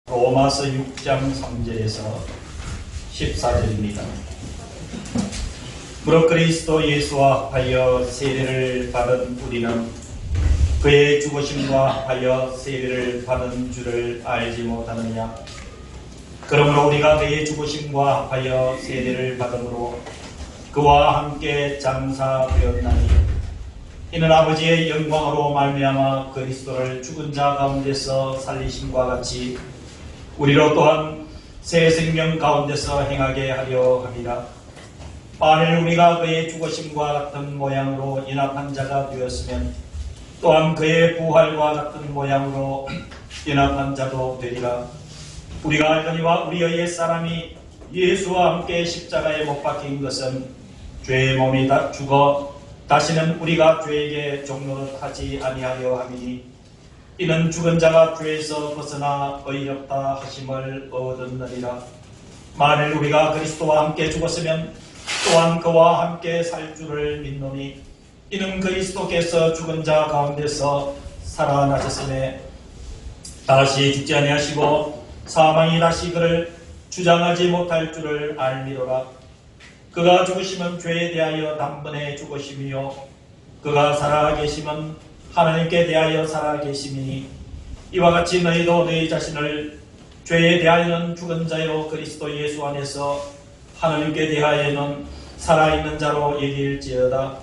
로마서 6장 3절에서 14절입니다. 무릇 그리스도 예수와 하여 세례를 받은 우리는 그의 죽으심과 하여 세례를 받은 줄을 알지 못하느냐. 그러므로 우리가 그의 죽으심과 하여 세례를 받음으로 그와 함께 장사되었나니 이는 아버지의 영광으로 말미암아 그리스도를 죽은 자 가운데서 살리심과 같이 우리로 또한 새 생명 가운데서 행하게 하려 함이라. 만일 우리가 그의 죽으심과 같은 모양으로 연합한 자가 되었으면 또한 그의 부활과 같은 모양으로 연합한 자도 되리라. 우리가 알거니와 우리의 옛사람이 예수와 함께 십자가에 못 박힌 것은 죄의 몸이 다 죽어 다시는 우리가 죄에게 종노릇하지 아니하려 함이니 이는 죽은 자가 죄에서 벗어나 의롭다 하심을 얻었느니라. 만일 우리가 그리스도와 함께 죽었으면 또한 그와 함께 살 줄을 믿노니 이는 그리스도께서 죽은 자 가운데서 살아나셨음에 다시 죽지 아니하시고 사망이 다시 그를 주장하지 못할 줄을 알미로라. 그가 죽으시면 죄에 대하여 단번에 죽으심이요 그가 살아계심은 하나님께 대하여 살아계심이니 이와 같이 너희도 너희 자신을 죄에 대하여는 죽은 자요 그리스도 예수 안에서 하나님께 대하여는 살아있는 자로 여길지어다.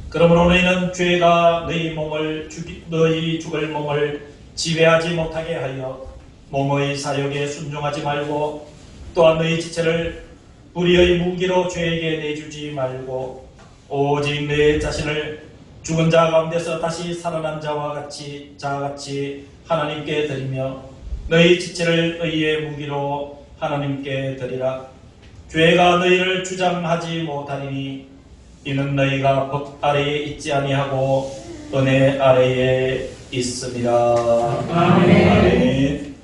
그러므로 너희는 죄가 너희 죽을 몸을 지배하지 못하게 하여 몸의 사욕에 순종하지 말고 또한 너희 지체를 불의의 무기로 죄에게 내주지 말고 오직 내 자신을 죽은 자 가운데서 다시 살아난 자와 같이 하나님께 드리며 너희 지체를 의의 무기로 하나님께 드리라. 죄가 너희를 주장하지 못하리니 이는 너희가 법 아래에 있지 아니하고 은혜 아래에 있습니다. 아멘. 아멘.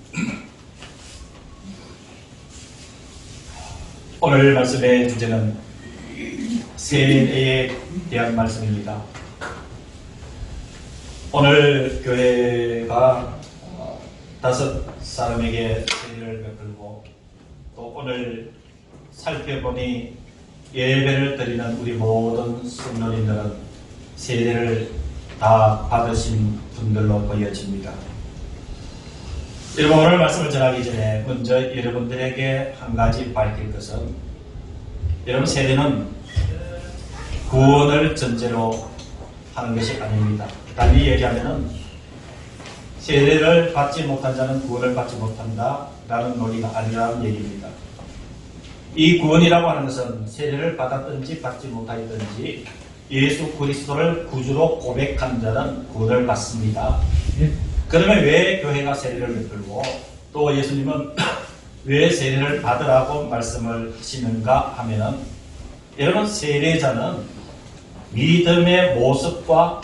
오늘 말씀의 주제는 세례에 대한 말씀입니다. 오늘 교회가 5사람에게 세례를 베풀고 또 오늘 살펴보니 예배를 드리는 우리 모든 성도님들은 세례를 다 받으신 분들로 보여집니다. 여러분, 오늘 말씀을 전하기 전에 먼저 여러분들에게 한 가지 밝힐 것은 여러분, 세례는 구원을 전제로 하는 것이 아닙니다. 달리 얘기하면 세례를 받지 못한 자는 구원을 받지 못한다 라는 논리가 아니라는 얘기입니다. 이 구원이라고 하는 것은 세례를 받았든지 받지 못하였든지 예수 그리스도를 구주로 고백한 자는 구원을 받습니다. 그러면 왜 교회가 세례를 베풀고 또 예수님은 왜 세례를 받으라고 말씀을 하시는가 하면은 여러분, 세례자는 믿음의 모습과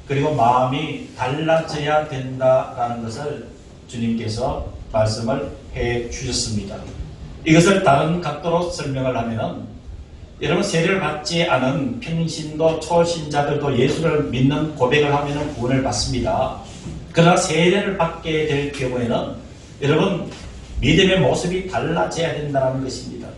그리고 마음이 달라져야 된다라는 것을 주님께서 말씀을 해 주셨습니다. 이것을 다른 각도로 설명을 하면은 여러분, 세례를 받지 않은 평신도 초신자들도 예수를 믿는 고백을 하면은 구원을 받습니다. 그러나 세례를 받게 될 경우에는 여러분, 믿음의 모습이 달라져야 된다는 것입니다.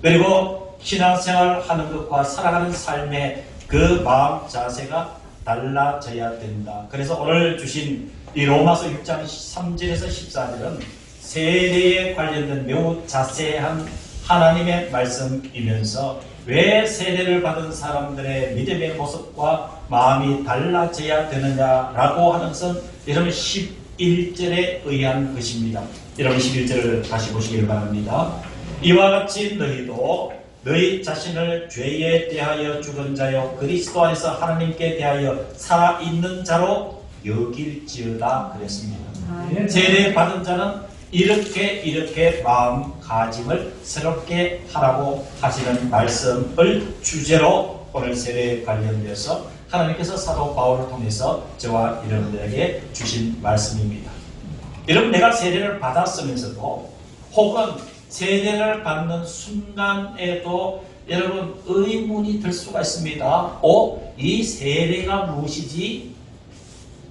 그리고 신앙생활 하는 것과 살아가는 삶의 그 마음 자세가 달라져야 된다. 그래서 오늘 주신 이 로마서 6장 3절에서 14절은 세례에 관련된 매우 자세한 하나님의 말씀이면서 왜 세례를 받은 사람들의 믿음의 모습과 마음이 달라져야 되느냐라고 하는 것은 여러분 11절에 의한 것입니다. 여러분 11절을 다시 보시길 바랍니다. 이와 같이 너희도 너희 자신을 죄에 대하여 죽은 자요 그리스도 안에서 하나님께 대하여 살아있는 자로 여길지어다 그랬습니다. 세례 받은 자는 이렇게 마음가짐을 새롭게 하라고 하시는 말씀을 주제로 오늘 세례에 관련돼서 하나님께서 사도 바울을 통해서 저와 여러분들에게 주신 말씀입니다. 여러분, 내가 세례를 받았으면서도 혹은 세례를 받는 순간에도 여러분 의문이 들 수가 있습니다. 이 세례가 무엇이지?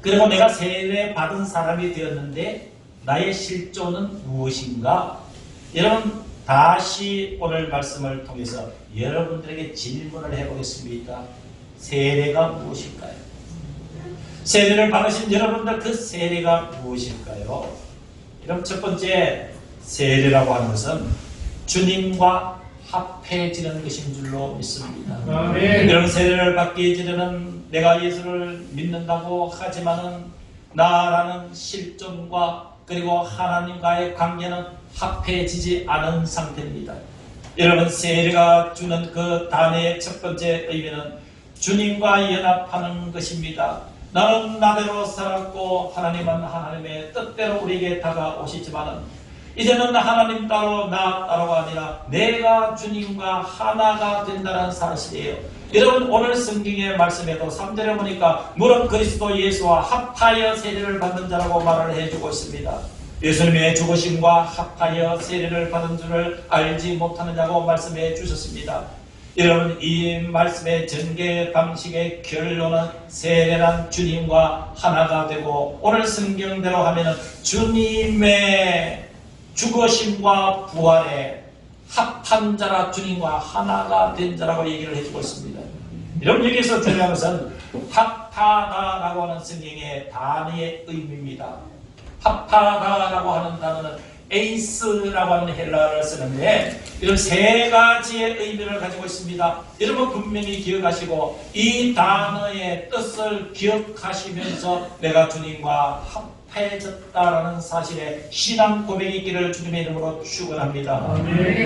그리고 내가 세례 받은 사람이 되었는데 나의 실존은 무엇인가? 여러분, 다시 오늘 말씀을 통해서 여러분들에게 질문을 해보겠습니다. 세례가 무엇일까요? 세례를 받으신 여러분들, 그 세례가 무엇일까요? 여러분, 첫 번째 세례라고 하는 것은 주님과 합해지는 것인 줄로 믿습니다. 이런 세례를 받기 전에는 내가 예수를 믿는다고 하지만은 나라는 실존과 그리고 하나님과의 관계는 합해지지 않은 상태입니다. 여러분, 세례가 주는 그 단어의 첫 번째 의미는 주님과 연합하는 것입니다. 나는 나대로 살았고 하나님은 하나님의 뜻대로 우리에게 다가오시지만은 이제는 하나님 따로 나 따로가 아니라 내가 주님과 하나가 된다는 사실이에요. 여러분, 오늘 성경의 말씀에도 3절에 보니까 무릇 그리스도 예수와 합하여 세례를 받는 자라고 말을 해주고 있습니다. 예수님의 죽으심과 합하여 세례를 받은 줄을 알지 못하느냐고 말씀해 주셨습니다. 여러분, 이 말씀의 전개 방식의 결론은 세례란 주님과 하나가 되고, 오늘 성경대로 하면은 주님의 죽으심과 부활에 합한 자라, 주님과 하나가 된 자라고 얘기를 해주고 있습니다. 여러분, 여기서 중요한 것은 합하다라고 하는 성경의 단어의 의미입니다. 합하다라고 하는 단어는 에이스라고 하는 헬라어를 쓰는데, 이런 세 가지의 의미를 가지고 있습니다. 여러분, 분명히 기억하시고 이 단어의 뜻을 기억하시면서 내가 주님과 합해졌다라는 사실에 신앙 고백이 있기를 주님의 이름으로 축원합니다.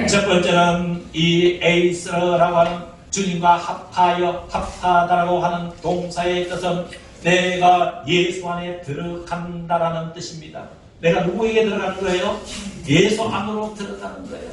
첫 번째는 이 에이스라고 하는 주님과 합하여 합하다라고 하는 동사의 뜻은 내가 예수 안에 들어간다라는 뜻입니다. 내가 누구에게 들어가는 거예요? 예수 안으로 들어가는 거예요.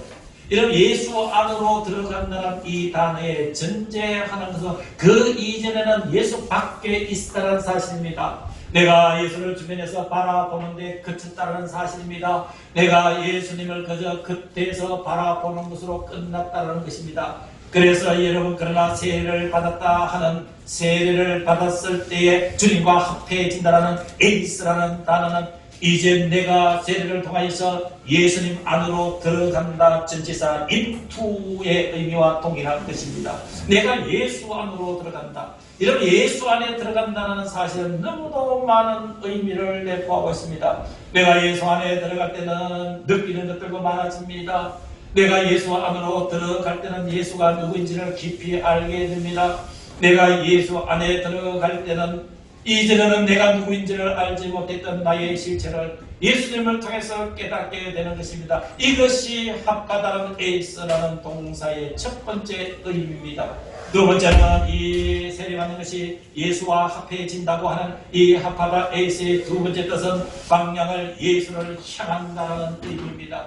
이런 예수 안으로 들어간다는 이 단어에 전제하는 것은 그 이전에는 예수 밖에 있었다는 사실입니다. 내가 예수를 주변에서 바라보는데 그쳤다는 사실입니다. 내가 예수님을 그저 겉에서 바라보는 것으로 끝났다는 것입니다. 그래서 여러분, 그러나 세례를 받았다 하는, 세례를 받았을 때에 주님과 합해진다라는 에이스라는 단어는 이제 내가 세례를 통하여서 예수님 안으로 들어간다 전치사 인투의 의미와 동일한 것입니다. 내가 예수 안으로 들어간다. 이런 예수 안에 들어간다는 사실은 너무도 많은 의미를 내포하고 있습니다. 내가 예수 안에 들어갈 때는 느끼는 것들도 많아집니다. 내가 예수 안으로 들어갈 때는 예수가 누구인지를 깊이 알게 됩니다. 내가 예수 안에 들어갈 때는 이전에는 내가 누구인지를 알지 못했던 나의 실체를 예수님을 통해서 깨닫게 되는 것입니다. 이것이 합하다는 에이스라는 동사의 첫 번째 의미입니다. 두 번째는 이 세례받는 것이 예수와 합해진다고 하는 이 합하다 에이스의 두 번째 뜻은 방향을 예수를 향한다는 의미입니다.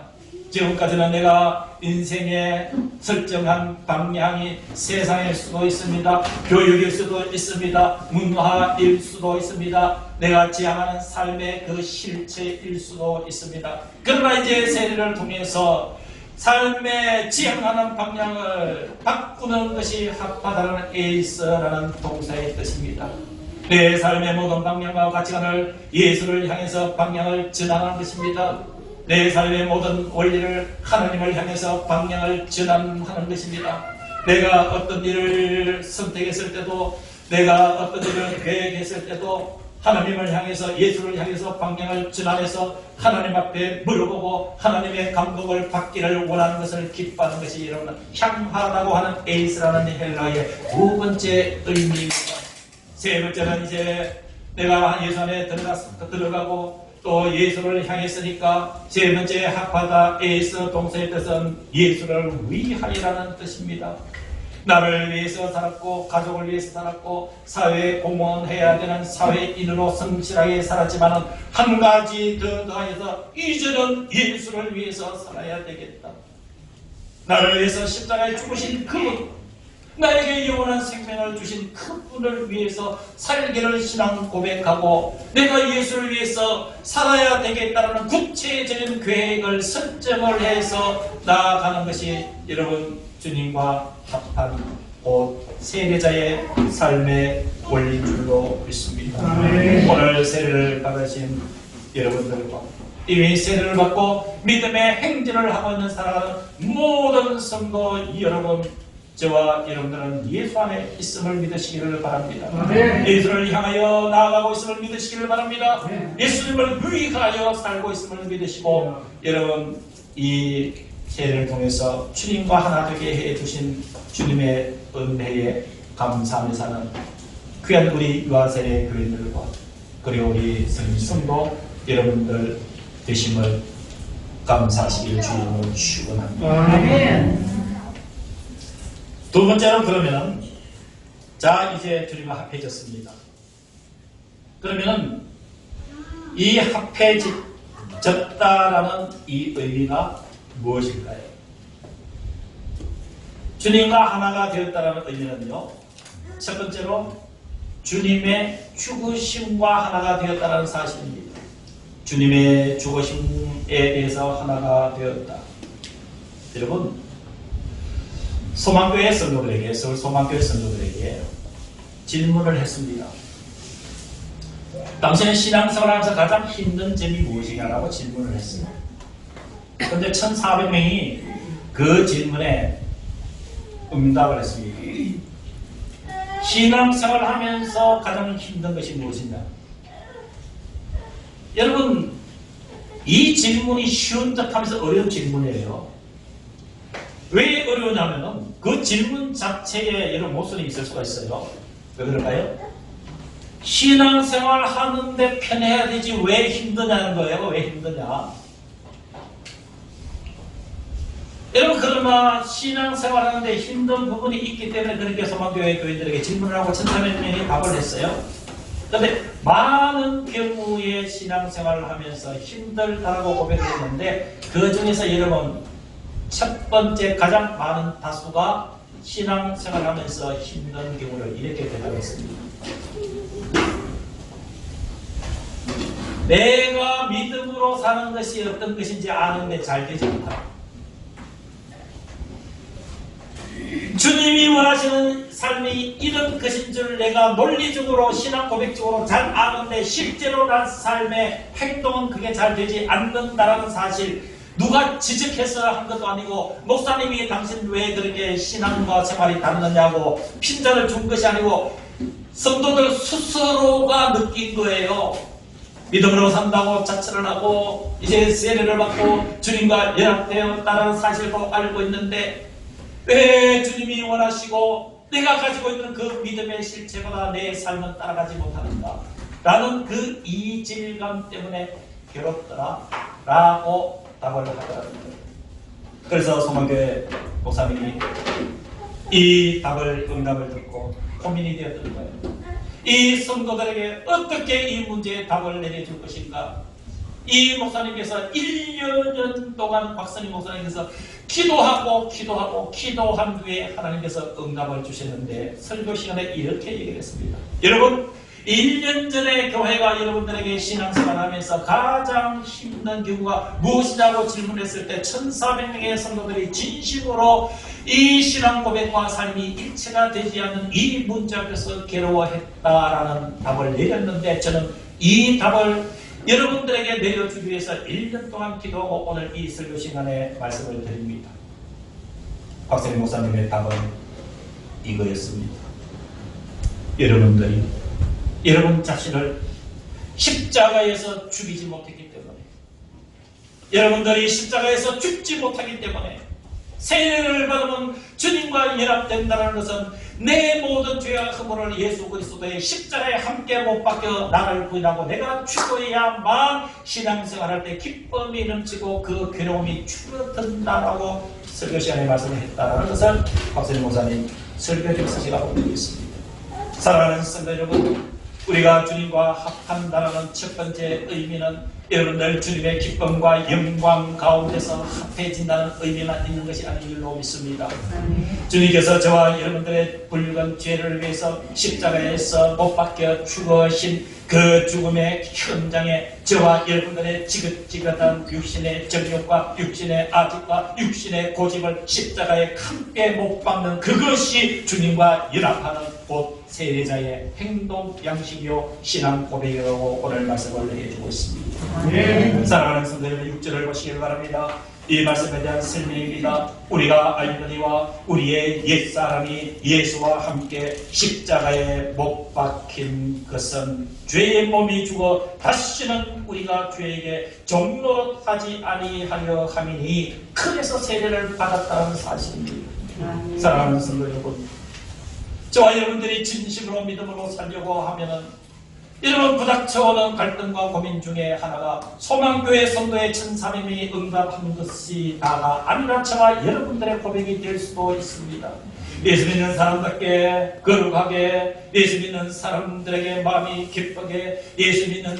지금까지는 내가 인생의 설정한 방향이 세상일 수도 있습니다. 교육일 수도 있습니다. 문화일 수도 있습니다. 내가 지향하는 삶의 그 실체일 수도 있습니다. 그러나 이제 세례를 통해서 삶의 지향하는 방향을 바꾸는 것이 합하다는 에이스라는 동사의 뜻입니다. 내 삶의 모든 방향과 가치관을 예수를 향해서 방향을 전환하는 것입니다. 내 삶의 모든 원리를 하나님을 향해서 방향을 전환하는 것입니다. 내가 어떤 일을 선택했을 때도, 내가 어떤 일을 계획했을 때도 하나님을 향해서, 예수를 향해서 방향을 전환해서 하나님 앞에 물어보고 하나님의 감동을 받기를 원하는 것을 기뻐하는 것이 여러분 향하다고 하는 에이스라는 헬라어의 두 번째 의미입니다. 세 번째는 이제 내가 예수 안에 들어가고 또 예수를 향했으니까 세 번째 합하다 에이스 동사의 뜻은 예수를 위하여라는 뜻입니다. 나를 위해서 살았고 가족을 위해서 살았고 사회에 공헌해야 되는 사회인으로 성실하게 살았지만 한 가지 더 더하여서 이제는 예수를 위해서 살아야 되겠다. 나를 위해서 십자가에 죽으신 그분, 나에게 영원한 생명을 주신 그분을 위해서 살기를 신앙 고백하고 내가 예수를 위해서 살아야 되겠다는 구체적인 계획을 설정을 해서 나아가는 것이 여러분 주님과 합한 곧 세례자의 삶의 원리인 줄로 믿습니다. 오늘 세례를 받으신 여러분들과 이미 세례를 받고 믿음의 행진을 하고 있는 살아가는 모든 성도 여러분, 저와 여러분들은 예수 안에 있음을 믿으시기를 바랍니다. 예수를 향하여 나아가고 있음을 믿으시기를 바랍니다. 예수님을 위하여 살고 있음을 믿으시고, 여러분 이 세례를 통해서 주님과 하나 되게 해주신 주님의 은혜에 감사하며 사는 귀한 우리 유아세례 교인들과 그리고 우리 성도 여러분들 되심을 감사하시길 주님으로 축원합니다. 두 번째로, 그러면 자 이제 주님과 합해졌습니다. 그러면은 이 합해졌다라는 이 의미가 무엇일까요? 주님과 하나가 되었다라는 의미는요, 첫 번째로 주님의 죽으심과 하나가 되었다는 사실입니다. 주님의 죽으심에 대해서 하나가 되었다. 여러분, 소망교회 성도들에게, 서울 소망교회 성도들에게 질문을 했습니다. 당신의 신앙생활하면서 가장 힘든 점이 무엇이냐라고 질문을 했습니다. 그런데 1,400명이 그 질문에 응답을 했습니다. 신앙생활을 하면서 가장 힘든 것이 무엇이냐? 여러분, 이 질문이 쉬운 척하면서 어려운 질문이에요. 왜 어려우냐면 그 질문 자체에 여러분 모순이 있을 수가 있어요. 왜 그럴까요? 신앙생활 하는데 편해야 되지 왜 힘드냐는 거예요. 왜 힘드냐? 여러분, 그러나 신앙생활 하는데 힘든 부분이 있기 때문에 그렇게 소망교회 교인들에게 질문을 하고 1,300명이 답을 했어요. 그런데 많은 경우에 신앙생활을 하면서 힘들다라고 고백을 했는데, 그 중에서 여러분 첫 번째 가장 많은 다수가 신앙생활을 하면서 힘든 경우를 이렇게 대답했습니다. 내가 믿음으로 사는 것이 어떤 것인지 아는데 잘 되지 못하고, 주님이 원하시는 삶이 이런 것인 줄 내가 논리적으로 신앙 고백적으로 잘 아는데 실제로 난 삶의 행동은 그게 잘 되지 않는다라는 사실, 누가 지적해서 한 것도 아니고 목사님이 당신 왜 그렇게 신앙과 생활이 다르느냐고 핀잔을 준 것이 아니고 성도들 스스로가 느낀 거예요. 믿음으로 산다고 자처를 하고 이제 세례를 받고 주님과 연합되었다는 사실도 알고 있는데, 왜 주님이 원하시고 내가 가지고 있는 그 믿음의 실체보다 내 삶은 따라가지 못하는가? 라는 그 이질감 때문에 괴롭더라 라고 답을 하더라고요. 그래서 소망교회 목사님이 이 응답을 듣고 고민이 되었던 거예요. 이 성도들에게 어떻게 이 문제에 답을 내려줄 것인가? 이 목사님께서 1년 동안 박선희 목사님께서 기도한 뒤에 하나님께서 응답을 주셨는데, 설교 시간에 이렇게 얘기를 했습니다. 여러분, 1년 전에 교회가 여러분들에게 신앙생활을 하면서 가장 힘든 경우가 무엇이냐고 질문했을 때 1,400명의 성도들이 진심으로 이 신앙 고백과 삶이 일치가 되지 않는 이 문제 앞에서 괴로워했다라는 답을 내렸는데, 저는 이 답을 여러분들에게 내려주기 위해서 1년 동안 기도하고 오늘 이 설교 시간에 말씀을 드립니다. 박선희 목사님의 답은 이거였습니다. 여러분들이 여러분 자신을 십자가에서 죽이지 못했기 때문에, 여러분들이 십자가에서 죽지 못하기 때문에, 세례를 받으면 주님과 연합된다는 것은 내 모든 죄와 허물을 예수 그리스도의 십자가에 함께 못 박혀 나를 부인하고 내가 죽어야만 신앙생활할 때 기쁨이 넘치고 그 괴로움이 줄어든다라고 설교 시간에 말씀을 했다는 것을 박선희 목사님 설교에서 제가 보고 있습니다. 사랑하는 성도 여러분, 우리가 주님과 합한다는 첫 번째 의미는 여러분들 주님의 기쁨과 영광 가운데서 합해진다는 의미만 있는 것이 아닌 줄로 믿습니다. 주님께서 저와 여러분들의 붉은 죄를 위해서 십자가에서 못 박혀 죽으신 그 죽음의 현장에 저와 여러분들의 지긋지긋한 육신의 정욕과 육신의 아집과 육신의 고집을 십자가에 함께 못 박는 그것이 주님과 연합하는 곧 세례자의 행동 양식이요 신앙 고백이라고 오늘 말씀을 해주고 있습니다. 사랑하는 성도 여러분, 6절을 보시길 바랍니다. 이 말씀에 대한 설명입니다. 우리가 알거니와 우리의 옛사람이 예수와 함께 십자가에 못 박힌 것은 죄의 몸이 죽어 다시는 우리가 죄에게 종노릇하지 아니하려 함이니, 그래서 세례를 받았다는 사실입니다. 사랑하는 성도 여러분, 저와 여러분들이 진심으로 믿음으로 살려고 하면은 여러분 부닥쳐오는 갈등과 고민 중에 하나가 소망교회 성도의 천사님이 응답한 것이 다가 아니라 저와 여러분들의 고백이 될 수도 있습니다. 예수 믿는 사람답게 거룩하게, 예수 믿는 사람들에게 마음이 기쁘게, 예수 믿는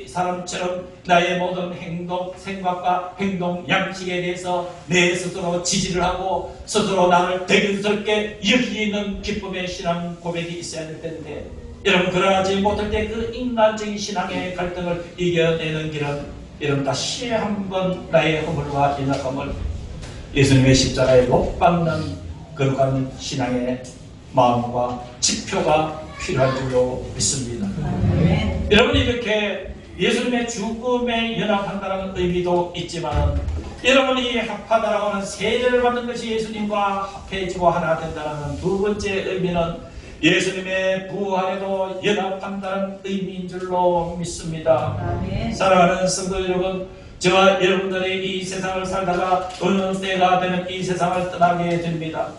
사람처럼 나의 모든 행동, 생각과 행동, 양식에 대해서 내 스스로 지지를 하고 스스로 나를 대견스럽게 여기는 기쁨의 신앙 고백이 있어야 될 텐데, 여러분 그러하지 못할 때 그 인간적인 신앙의 갈등을 이겨내는 길은 여러분 다시 한번 나의 허물과 연약함을 예수님의 십자가에 못 박는 거룩한 신앙의 마음과 지표가 필요한 줄로 믿습니다. 여러분 이렇게 예수님의 죽음에 연합한다는 의미도 있지만, 여러분이 합하다라고 하는 세례를 받는 것이 예수님과 합해지고 하나 된다는 두 번째 의미는 예수님의 부활에도 연합한다는 의미인 줄로 믿습니다. 사랑하는 성도 여러분, 저와 여러분들이 이 세상을 살다가 어느 때가 되면 이 세상을 떠나게 됩니다.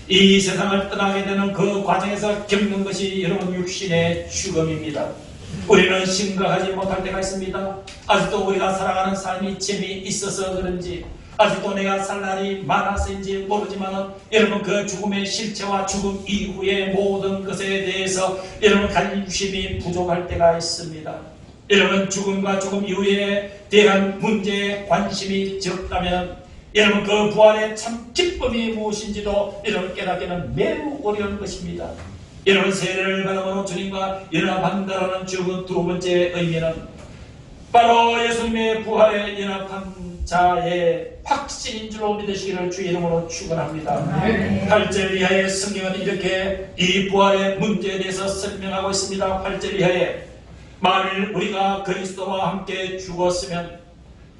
이 세상을 떠나게 되는 그 과정에서 겪는 것이 여러분 육신의 죽음입니다. 우리는 심각하지 못할 때가 있습니다. 아직도 우리가 살아가는 삶이 재미있어서 그런지, 아직도 내가 살 날이 많아서인지 모르지만 여러분 그 죽음의 실체와 죽음 이후의 모든 것에 대해서 여러분 관심이 부족할 때가 있습니다. 여러분 죽음과 죽음 이후에 대한 문제에 관심이 적다면 여러분 그 부활의 참 기쁨이 무엇인지도 여러분 깨닫기는 매우 어려운 것입니다. 여러분 세례를 받음으로 주님과 연합한다는 두 번째 의미는 바로 예수님의 부활에 연합한 자의 확신인 줄로 믿으시기를 주의 이름으로 축원합니다. 8절 이하의 성경은 이렇게 이 부활의 문제에 대해서 설명하고 있습니다. 8절 이하에 만일 우리가 그리스도와 함께 죽었으면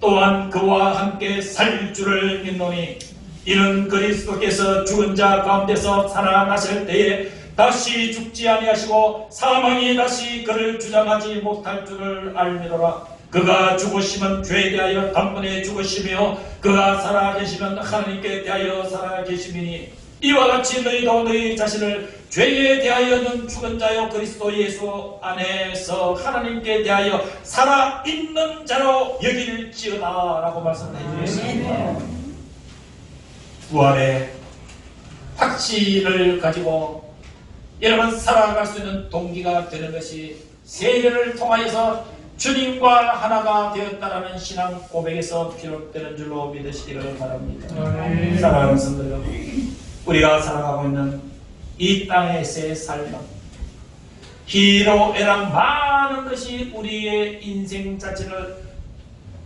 또한 그와 함께 살 줄을 믿노니, 이는 그리스도께서 죽은 자 가운데서 살아나실 때에 다시 죽지 아니하시고 사망이 다시 그를 주장하지 못할 줄을 알미로라. 그가 죽으시면 죄에 대하여 단번에 죽으시며 그가 살아계시면 하나님께 대하여 살아계시미니, 이와 같이 너희도 너희 자신을 죄에 대하여는 죽은 자요 그리스도 예수 안에서 하나님께 대하여 살아있는 자로 여길지어다 라고 말씀해 주셨습니다. 부활의 확신을 가지고 여러분 살아갈 수 있는 동기가 되는 것이 세례를 통하여서 주님과 하나가 되었다라는 신앙 고백에서 비롯되는 줄로 믿으시기를 바랍니다. 사랑하는 성도 여러분, 우리가 살아가고 있는 이 땅에서의 삶은 희로애락 많은 것이 우리의 인생 자체를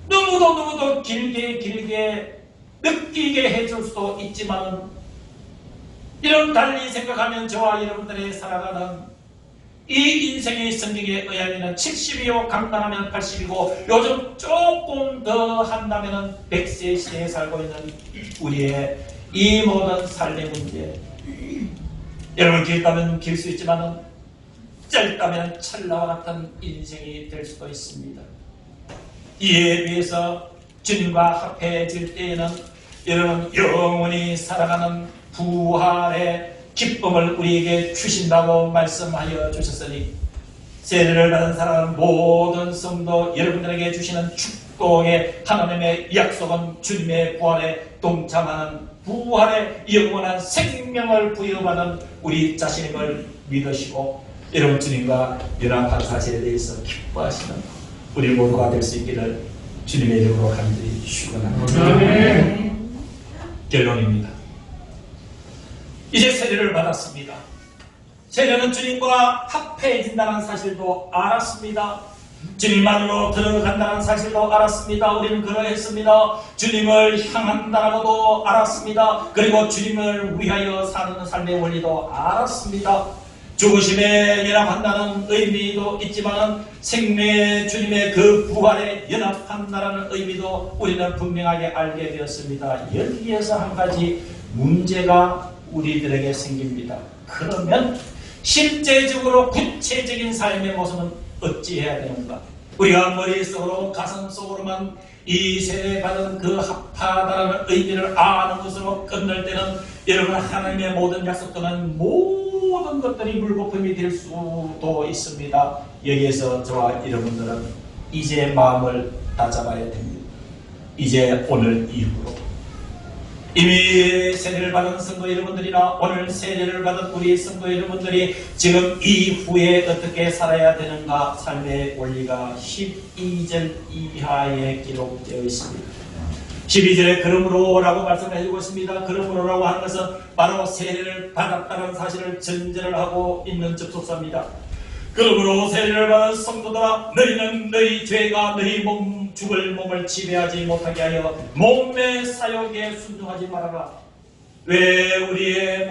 너무도 길게 느끼게 해줄 수도 있지만, 이런 달리 생각하면 저와 여러분들이 살아가는 이 인생의 성경에 의하면 70이요 강단하면 80이고 요즘 조금 더 한다면 100세 시대에 살고 있는 우리의 이 모든 삶의 문제, 여러분 길다면 길 수 있지만 짧다면 찰나와 같은 인생이 될 수도 있습니다. 이에 비해서 주님과 합해질 때에는 여러분 영원히 살아가는 부활의 기쁨을 우리에게 주신다고 말씀하여 주셨으니, 세례를 받은 사랑하는 모든 성도 여러분들에게 주시는 축복의 하나님의 약속은 주님의 부활에 동참하는 부활의 영원한 생명을 부여받은 우리 자신임을 믿으시고, 여러분 주님과 연합한 사실에 대해서 기뻐하시는 우리 모두가 될 수 있기를 주님의 이름으로 간절히 축원합니다. 결론입니다. 이제 세례를 받았습니다. 세례는 주님과 합해진다는 사실도 알았습니다. 주님만으로 들어간다는 사실도 알았습니다. 우리는 그러했습니다. 주님을 향한다고도 알았습니다. 그리고 주님을 위하여 사는 삶의 원리도 알았습니다. 죽으심에 연합한다는 의미도 있지만 생명의 주님의 그 부활에 연합한다는 의미도 우리는 분명하게 알게 되었습니다. 여기에서 한 가지 문제가 우리들에게 생깁니다. 그러면 실제적으로 구체적인 삶의 모습은 어찌해야 되는가? 우리가 머릿속으로 가슴속으로만 이 세대에 받은 그 합하다는 의미를 아는 것으로 끝날 때는 여러분 하나님의 모든 약속들은 모든 것들이 물거품이 될 수도 있습니다. 여기에서 저와 여러분들은 이제 마음을 다잡아야 됩니다. 이제 오늘 이후로 이미 세례를 받은 성도 여러분들이나 오늘 세례를 받은 우리 성도 여러분들이 지금 이후에 어떻게 살아야 되는가 삶의 원리가 12절 이하에 기록되어 있습니다. 12절에 그러므로 라고 말씀을 해주고 있습니다. 그러므로 라고 하는 것은 바로 세례를 받았다는 사실을 전제를 하고 있는 접속사입니다. 그러므로 세례를 받은 성도들아 너희는 너희 죄가 너희 죽을 몸을 지배하지 못하게 하여 몸의 사욕에 순종하지 말아라. 왜 우리의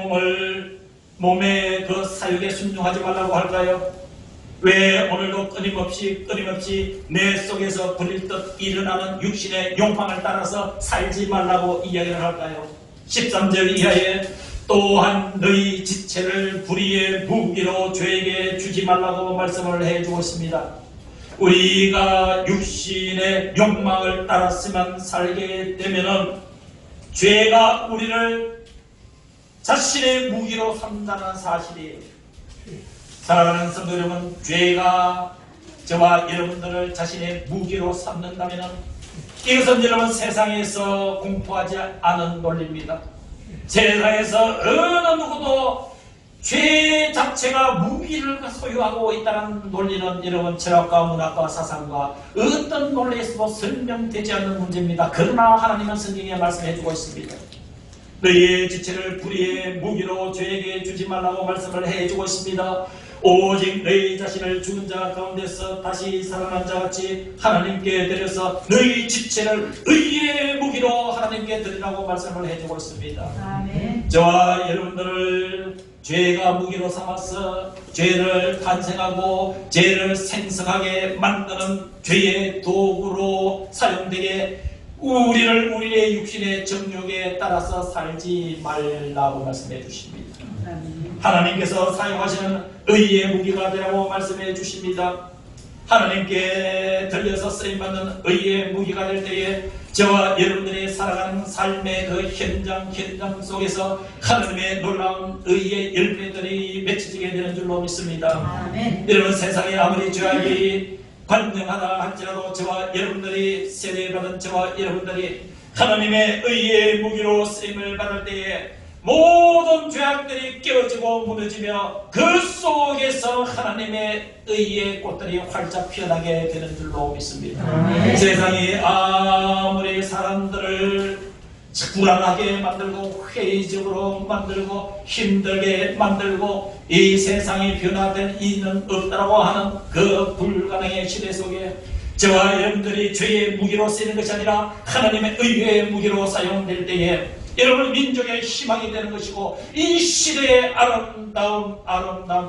몸의 그 사욕에 순종하지 말라고 할까요? 왜 오늘도 끊임없이 내 속에서 불일듯 일어나는 육신의 욕망을 따라서 살지 말라고 이야기를 할까요? 13절 이하에 또한 너희 지체를 불의의 무기로 죄에게 주지 말라고 말씀을 해주고 있습니다. 우리가 육신의 욕망을 따랐으면 살게 되면은 죄가 우리를 자신의 무기로 삼다는 사실이에요. 사랑하는 성도 여러분, 죄가 저와 여러분들을 자신의 무기로 삼는다면은 이것은 여러분 세상에서 공포하지 않은 논리입니다. 세상에서 어느 누구도 죄 자체가 무기를 소유하고 있다는 논리는 여러분 철학과 문학과 사상과 어떤 논리에서도 설명되지 않는 문제입니다. 그러나 하나님은 성경에 말씀해주고 있습니다. 너희의 지체를 불의의 무기로 죄에게 주지 말라고 말씀을 해주고 있습니다. 오직 너희 자신을 죽은 자 가운데서 다시 살아난 자같이 하나님께 드려서 너희 지체를 의의 무기로 하나님께 드리라고 말씀을 해주고 있습니다. 아멘. 저와 여러분들을 죄가 무기로 삼아서 죄를 탄생하고 죄를 생성하게 만드는 죄의 도구로 사용되게 우리의 육신의 정욕에 따라서 살지 말라고 말씀해 주십니다. 하나님께서 사용하시는 의의 무기가 되라고 말씀해 주십니다. 하나님께 들려서 쓰임받는 의의 무기가 될 때에 저와 여러분들이 살아가는 삶의 그 현장 속에서 하나님의 놀라운 의의 열매들이 맺혀지게 되는 줄로 믿습니다. 아멘. 여러분 세상에 아무리 죄악이 관영하다 할지라도 저와 여러분들이 세례받은 저와 여러분들이 하나님의 의의 무기로 쓰임을 받을 때에 모든 죄악들이 깨어지고 무너지며 그 속에서 하나님의 의의 꽃들이 활짝 피어나게 되는 줄로 믿습니다. 세상이 아무리 사람들을 불안하게 만들고 회의적으로 만들고 힘들게 만들고 이 세상이 변화될 이유는 없다고 하는 그 불가능의 시대 속에 저와 여러분들이 죄의 무기로 쓰이는 것이 아니라 하나님의 의의 무기로 사용될 때에 여러분 민족의 희망이 되는 것이고 이 시대의 아름다운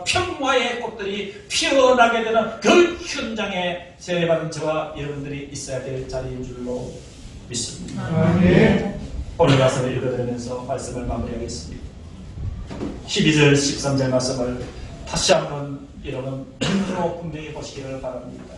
평화의 꽃들이 피어나게 되는 그 현장에 세례받은 저와 여러분들이 있어야 될 자리인 줄로 믿습니다. 아멘. 오늘 말씀을 읽어드리면서 말씀을 마무리하겠습니다. 12절 13절 말씀을 다시 한번 여러분 눈으로 분명히 보시기를 바랍니다.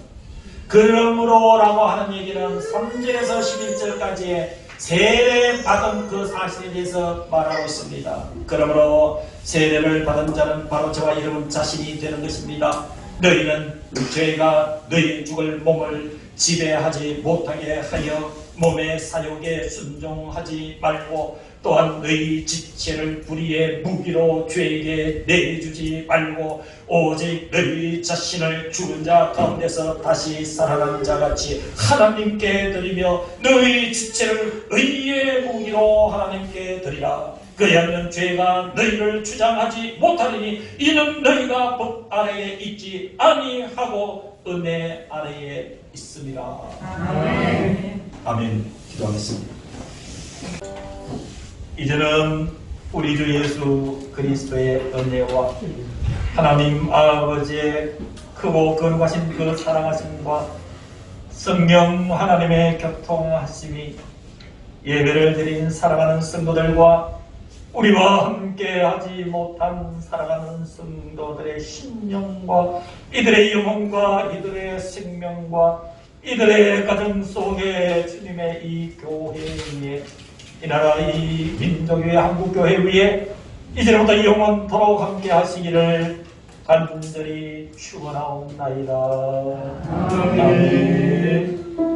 그러므로 라고 하는 얘기는 3절에서 11절까지의 세례받은 그 사실에 대해서 말하고 있습니다. 그러므로 세례를 받은 자는 바로 저와 여러분 자신이 되는 것입니다. 너희는 죄가 너희 죽을 몸을 지배하지 못하게 하여 몸의 사욕에 순종하지 말고 또한 너희 지체를 불의의 무기로 죄에게 내주지 말고 오직 너희 자신을 죽은 자 가운데서 다시 살아난 자같이 하나님께 드리며 너희 지체를 의의 무기로 하나님께 드리라. 그리하면 죄가 너희를 주장하지 못하리니 이는 너희가 법 아래에 있지 아니하고 은혜 아래에 있습니다. 아멘. 아멘. 기도하겠습니다. 이제는 우리 주 예수 그리스도의 은혜와 하나님 아버지의 크고 거룩하신 그 사랑하심과 성령 하나님의 교통하심이 예배를 드린 사랑하는 성도들과 우리와 함께 하지 못한 살아가는 성도들의 심령과 이들의 영혼과 이들의 생명과 이들의 가정 속에 주님의 이 교회 위에 이 나라 이 민족 위에 한국교회 위에 이제부터 영원토록 함께 하시기를 간절히 축원하옵나이다. 아멘.